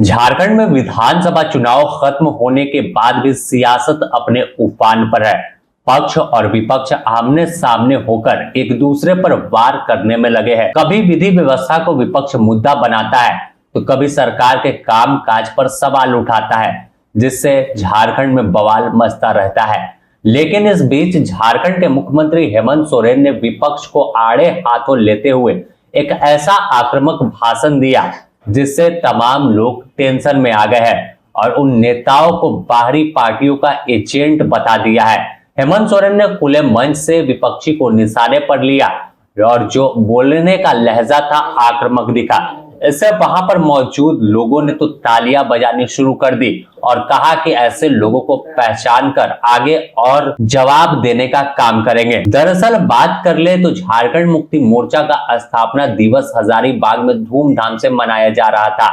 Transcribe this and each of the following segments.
झारखंड में विधानसभा चुनाव खत्म होने के बाद भी सियासत अपने उफान पर है। पक्ष और विपक्ष आमने सामने होकर एक दूसरे पर वार करने में लगे हैं। कभी विधि व्यवस्था को विपक्ष मुद्दा बनाता है तो कभी सरकार के काम काज पर सवाल उठाता है, जिससे झारखंड में बवाल मचता रहता है। लेकिन इस बीच झारखंड के मुख्यमंत्री हेमंत सोरेन ने विपक्ष को आड़े हाथों लेते हुए एक ऐसा आक्रामक भाषण दिया जिससे तमाम लोग टेंशन में आ गए हैं और उन नेताओं को बाहरी पार्टियों का एजेंट बता दिया है। हेमंत सोरेन ने खुले मंच से विपक्षी को निशाने पर लिया और जो बोलने का लहजा था आक्रामक दिखा। इससे वहां पर मौजूद लोगों ने तो तालियां बजानी शुरू कर दी और कहा कि ऐसे लोगों को पहचान कर आगे और जवाब देने का काम करेंगे। दरअसल बात कर ले तो झारखंड मुक्ति मोर्चा का स्थापना दिवस हजारीबाग में धूमधाम से मनाया जा रहा था।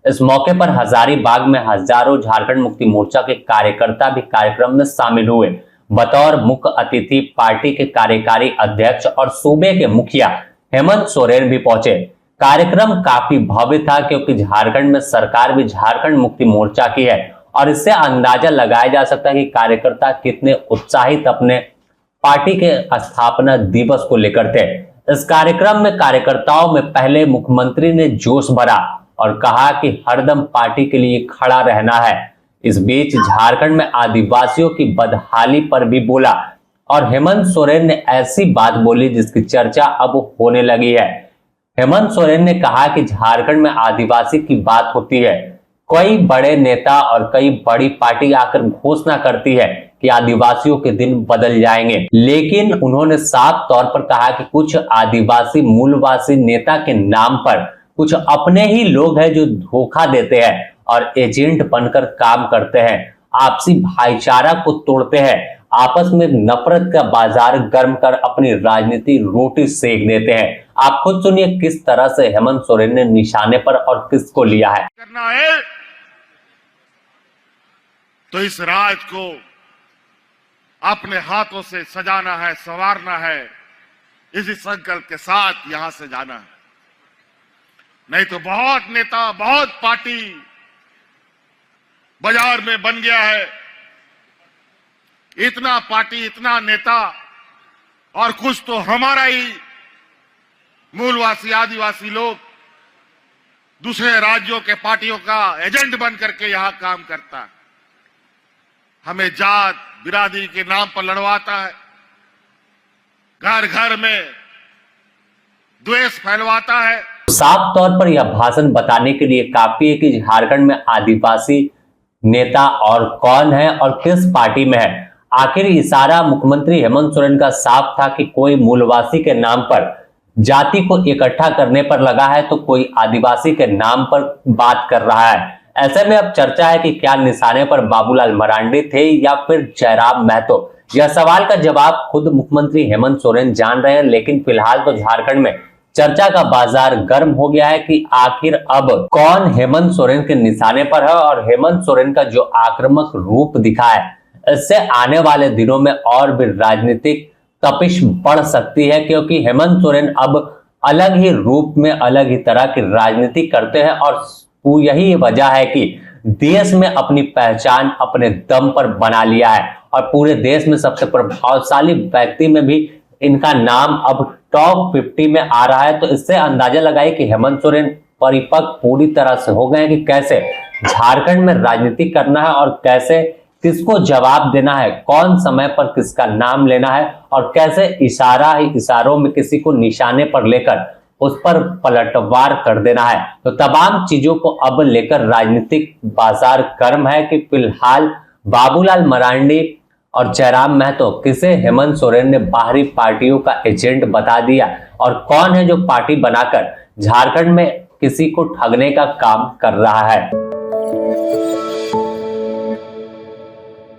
इस मौके पर हजारीबाग में हजारों झारखंड मुक्ति मोर्चा के कार्यकर्ता भी कार्यक्रम में शामिल हुए। बतौर मुख्य अतिथि पार्टी के कार्यकारी अध्यक्ष और सूबे के मुखिया हेमंत सोरेन भी पहुंचे। कार्यक्रम काफी भव्य था क्योंकि झारखंड में सरकार भी झारखंड मुक्ति मोर्चा की है और इससे अंदाजा लगाया जा सकता है कि कार्यकर्ता कितने उत्साहित अपने पार्टी के स्थापना दिवस को लेकर थे। इस कार्यक्रम में कार्यकर्ताओं में पहले मुख्यमंत्री ने जोश भरा और कहा कि हरदम पार्टी के लिए खड़ा रहना है। इस बीच झारखंड में आदिवासियों की बदहाली पर भी बोला और हेमंत सोरेन ने ऐसी बात बोली जिसकी चर्चा अब होने लगी है। हेमंत सोरेन ने कहा कि झारखंड में आदिवासी की बात होती है, कई बड़े नेता और कई बड़ी पार्टी आकर घोषणा करती है कि आदिवासियों के दिन बदल जाएंगे, लेकिन उन्होंने साफ तौर पर कहा कि कुछ आदिवासी मूलवासी नेता के नाम पर कुछ अपने ही लोग हैं जो धोखा देते हैं और एजेंट बनकर काम करते हैं, आपसी भाईचारा को तोड़ते हैं, आपस में नफरत का बाजार गर्म कर अपनी राजनीति रोटी सेक देते हैं। आप खुद सुनिए किस तरह से हेमंत सोरेन ने निशाने पर और किसको लिया है। करना है तो इस राज को अपने हाथों से सजाना है, संवारना है, इसी संकल्प के साथ यहां से जाना है। नहीं तो बहुत नेता, बहुत पार्टी बाजार में बन गया है। इतना पार्टी, इतना नेता और कुछ तो हमारा ही मूलवासी आदिवासी लोग दूसरे राज्यों के पार्टियों का एजेंट बन करके यहां काम करता है। हमें जात बिरादरी के नाम पर लड़वाता है, घर घर में द्वेष फैलवाता है। साफ तौर पर यह भाषण बताने के लिए काफी है कि झारखंड में आदिवासी नेता और कौन है और किस पार्टी में है। आखिर इशारा मुख्यमंत्री हेमंत सोरेन का साफ था कि कोई मूलवासी के नाम पर जाति को इकट्ठा करने पर लगा है तो कोई आदिवासी के नाम पर बात कर रहा है। ऐसे में अब चर्चा है कि क्या निशाने पर बाबूलाल मरांडी थे या फिर जयराम महतो। यह सवाल का जवाब खुद मुख्यमंत्री हेमंत सोरेन जान रहे हैं, लेकिन फिलहाल तो झारखंड में चर्चा का बाजार गर्म हो गया है कि आखिर अब कौन हेमंत सोरेन के निशाने पर है और हेमंत सोरेन का जो आक्रामक रूप दिखा है, इससे आने वाले दिनों में और भी राजनीतिक तपिश बढ़ सकती है, क्योंकि हेमंत सोरेन अब अलग ही रूप में अलग ही तरह की राजनीति करते हैं और यही वजह है कि देश में अपनी पहचान अपने दम पर बना लिया है और पूरे देश में सबसे प्रभावशाली व्यक्ति में भी इनका नाम अब टॉप 50 में आ रहा है। तो इससे अंदाजा लगाइए कि हेमंत सोरेन परिपक्व पूरी तरह से हो गए हैं कि कैसे झारखंड में राजनीति करना है और कैसे किसको जवाब देना है, कौन समय पर किसका नाम लेना है और कैसे इशारों में किसी को निशाने पर लेकर उस पर पलटवार कर देना है। तो तमाम चीजों को अब लेकर राजनीतिक बाजार गर्म है कि फिलहाल बाबूलाल मरांडी और जयराम महतो किसे हेमंत सोरेन ने बाहरी पार्टियों का एजेंट बता दिया और कौन है जो पार्टी बनाकर झारखंड में किसी को ठगने का काम कर रहा है।